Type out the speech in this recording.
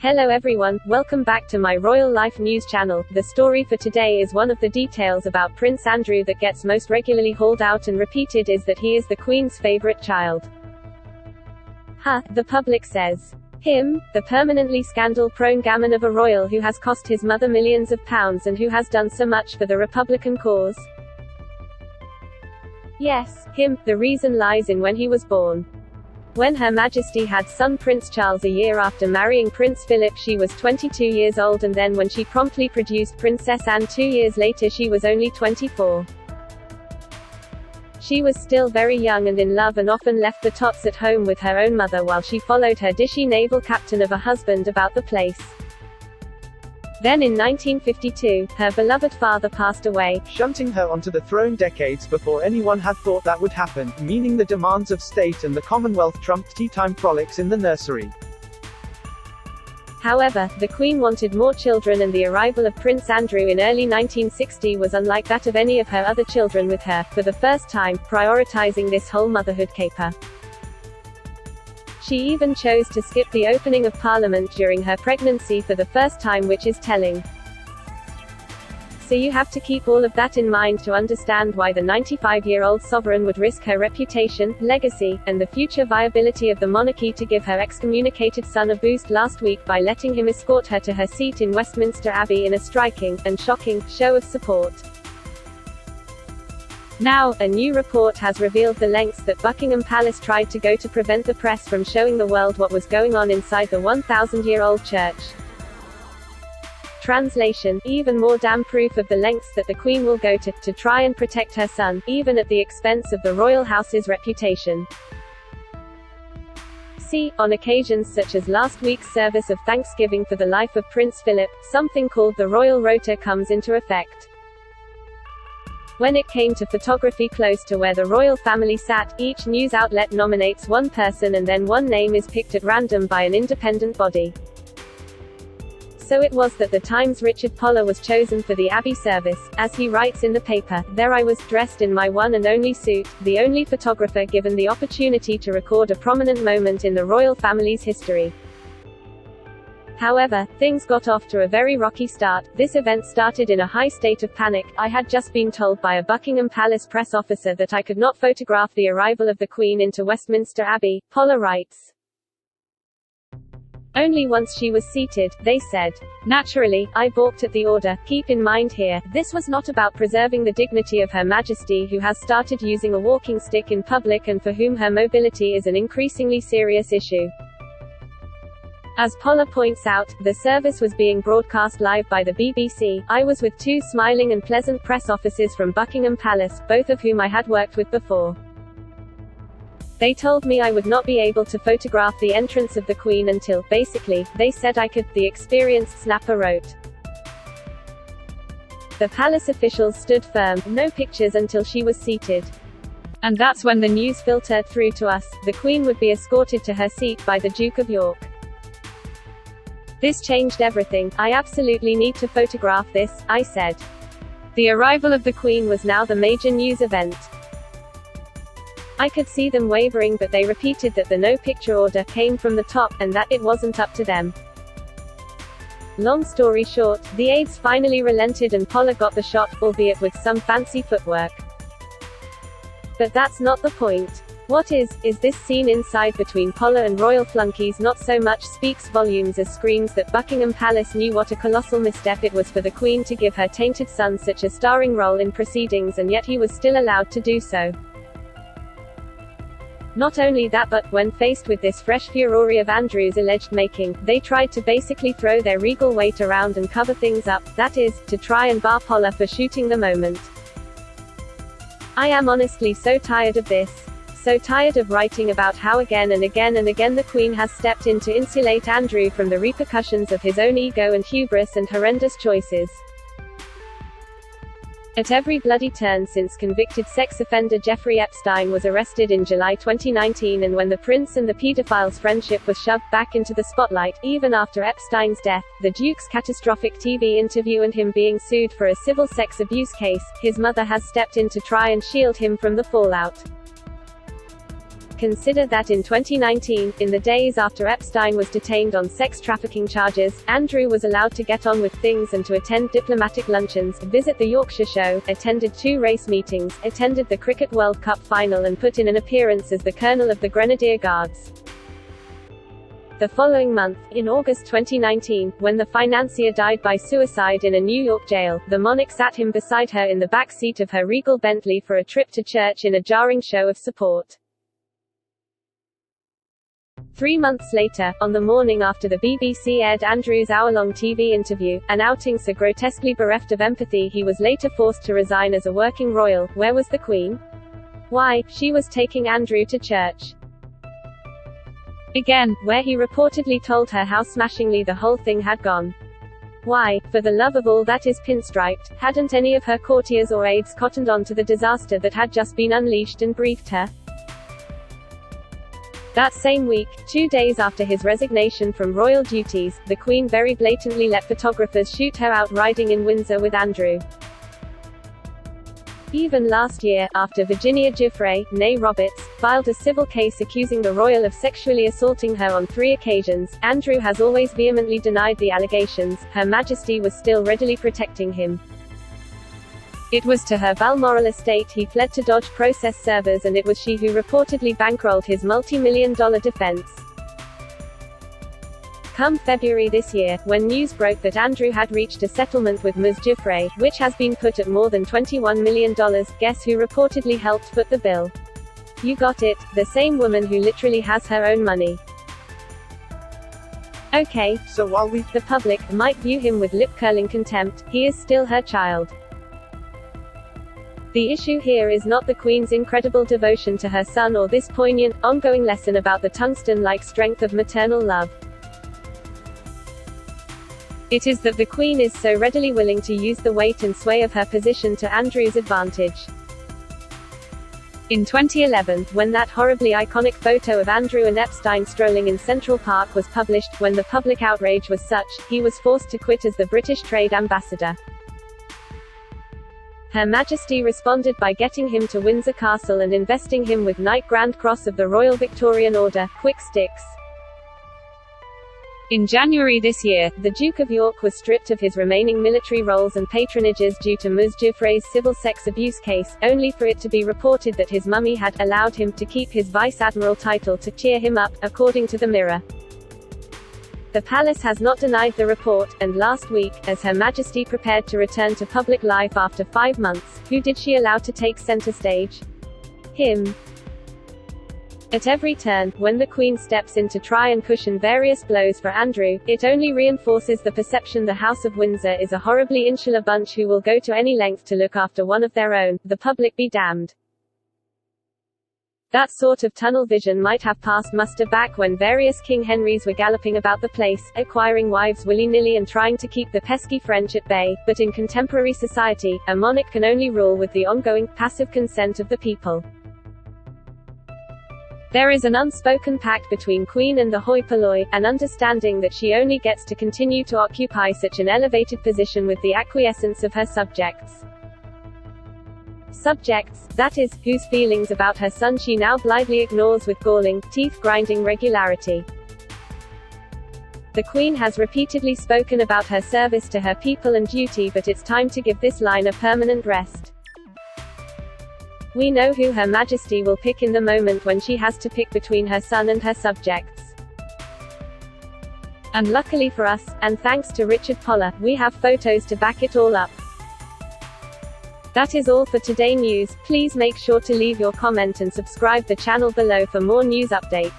Hello everyone, welcome back to my Royal Life News channel. The story for today is one of the details about Prince Andrew that gets most regularly hauled out and repeated is that he is the Queen's favourite child. The public says. Him, the permanently scandal-prone gammon of a royal who has cost his mother millions of pounds and who has done so much for the Republican cause. Yes, him. The reason lies in when he was born. When Her Majesty had son Prince Charles a year after marrying Prince Philip, she was 22 years old, and then when she promptly produced Princess Anne 2 years later, she was only 24. She was still very young and in love, and often left the tots at home with her own mother while she followed her dishy naval captain of a husband about the place. Then in 1952, her beloved father passed away, shunting her onto the throne decades before anyone had thought that would happen, meaning the demands of state and the Commonwealth trumped tea-time frolics in the nursery. However, the Queen wanted more children, and the arrival of Prince Andrew in early 1960 was unlike that of any of her other children, with her, for the first time, prioritizing this whole motherhood caper. She even chose to skip the opening of Parliament during her pregnancy for the first time, which is telling. So you have to keep all of that in mind to understand why the 95-year-old sovereign would risk her reputation, legacy, and the future viability of the monarchy to give her excommunicated son a boost last week by letting him escort her to her seat in Westminster Abbey in a striking, and shocking, show of support. Now, a new report has revealed the lengths that Buckingham Palace tried to go to prevent the press from showing the world what was going on inside the 1,000-year-old church. Translation: even more damn proof of the lengths that the Queen will go to try and protect her son, even at the expense of the royal house's reputation. See, on occasions such as last week's service of Thanksgiving for the life of Prince Philip, something called the Royal Rota comes into effect. When it came to photography close to where the royal family sat, each news outlet nominates one person and then one name is picked at random by an independent body. So it was that the Times' Richard Poller was chosen for the Abbey service. As he writes in the paper, "There I was, dressed in my one and only suit, the only photographer given the opportunity to record a prominent moment in the royal family's history." However, things got off to a very rocky start. This event started in a high state of panic. "I had just been told by a Buckingham Palace press officer that I could not photograph the arrival of the Queen into Westminster Abbey," Poller writes. "Only once she was seated, they said. Naturally, I balked at the order. Keep in mind here, this was not about preserving the dignity of Her Majesty, who has started using a walking stick in public and for whom her mobility is an increasingly serious issue." As Poller points out, the service was being broadcast live by the BBC. "I was with two smiling and pleasant press officers from Buckingham Palace, both of whom I had worked with before. They told me I would not be able to photograph the entrance of the Queen until, basically, they said I could," the experienced snapper wrote. The palace officials stood firm, no pictures until she was seated. And that's when the news filtered through to us, the Queen would be escorted to her seat by the Duke of York. "This changed everything. I absolutely need to photograph this," I said. The arrival of the Queen was now the major news event. I could see them wavering, but they repeated that the no-picture order came from the top, and that it wasn't up to them. Long story short, the aides finally relented and Poller got the shot, albeit with some fancy footwork. But that's not the point. What is this scene inside between Poller and royal flunkies not so much speaks volumes as screams that Buckingham Palace knew what a colossal misstep it was for the Queen to give her tainted son such a starring role in proceedings, and yet he was still allowed to do so. Not only that, but when faced with this fresh furore of Andrew's alleged making, they tried to basically throw their regal weight around and cover things up, that is, to try and bar Poller for shooting the moment. I am honestly so tired of this. So tired of writing about how again and again and again the Queen has stepped in to insulate Andrew from the repercussions of his own ego and hubris and horrendous choices. At every bloody turn since convicted sex offender Jeffrey Epstein was arrested in July 2019, and when the prince and the pedophile's friendship was shoved back into the spotlight, even after Epstein's death, the Duke's catastrophic TV interview and him being sued for a civil sex abuse case, his mother has stepped in to try and shield him from the fallout. Consider that in 2019, in the days after Epstein was detained on sex trafficking charges, Andrew was allowed to get on with things and to attend diplomatic luncheons, visit the Yorkshire Show, attended 2 race meetings, attended the Cricket World Cup final and put in an appearance as the Colonel of the Grenadier Guards. The following month, in August 2019, when the financier died by suicide in a New York jail, the monarch sat him beside her in the back seat of her regal Bentley for a trip to church in a jarring show of support. 3 months later, on the morning after the BBC aired Andrew's hour-long TV interview, an outing so grotesquely bereft of empathy he was later forced to resign as a working royal, where was the Queen? Why, she was taking Andrew to church. Again, where he reportedly told her how smashingly the whole thing had gone. Why, for the love of all that is pinstriped, hadn't any of her courtiers or aides cottoned on to the disaster that had just been unleashed and briefed her? That same week, 2 days after his resignation from royal duties, the Queen very blatantly let photographers shoot her out riding in Windsor with Andrew. Even last year, after Virginia Giuffre, née Roberts, filed a civil case accusing the royal of sexually assaulting her on 3 occasions, Andrew has always vehemently denied the allegations. Her Majesty was still readily protecting him. It was to her Balmoral estate he fled to dodge process servers, and it was she who reportedly bankrolled his multi-million-dollar defense. Come February this year, when news broke that Andrew had reached a settlement with Ms. Giuffre, which has been put at more than $21 million, guess who reportedly helped foot the bill? You got it, the same woman who literally has her own money. Okay, so while we, the public, might view him with lip-curling contempt, he is still her child. The issue here is not the Queen's incredible devotion to her son or this poignant, ongoing lesson about the tungsten-like strength of maternal love. It is that the Queen is so readily willing to use the weight and sway of her position to Andrew's advantage. In 2011, when that horribly iconic photo of Andrew and Epstein strolling in Central Park was published, when the public outrage was such, he was forced to quit as the British trade ambassador. Her Majesty responded by getting him to Windsor Castle and investing him with Knight Grand Cross of the Royal Victorian Order, quick sticks. In January this year, the Duke of York was stripped of his remaining military roles and patronages due to Ms. Giuffre's civil sex abuse case, only for it to be reported that his mummy had allowed him to keep his Vice Admiral title to cheer him up, according to the Mirror. The palace has not denied the report, and last week, as Her Majesty prepared to return to public life after 5 months, who did she allow to take center stage? Him. At every turn, when the Queen steps in to try and cushion various blows for Andrew, it only reinforces the perception the House of Windsor is a horribly insular bunch who will go to any length to look after one of their own, the public be damned. That sort of tunnel vision might have passed muster back when various King Henrys were galloping about the place, acquiring wives willy-nilly and trying to keep the pesky French at bay, but in contemporary society, a monarch can only rule with the ongoing, passive consent of the people. There is an unspoken pact between Queen and the hoi polloi, an understanding that she only gets to continue to occupy such an elevated position with the acquiescence of her subjects. Subjects, that is, whose feelings about her son she now blithely ignores with galling, teeth-grinding regularity. The Queen has repeatedly spoken about her service to her people and duty, but it's time to give this line a permanent rest. We know who Her Majesty will pick in the moment when she has to pick between her son and her subjects. And luckily for us, and thanks to Richard Poller, we have photos to back it all up. That is all for today news. Please make sure to leave your comment and subscribe the channel below for more news update.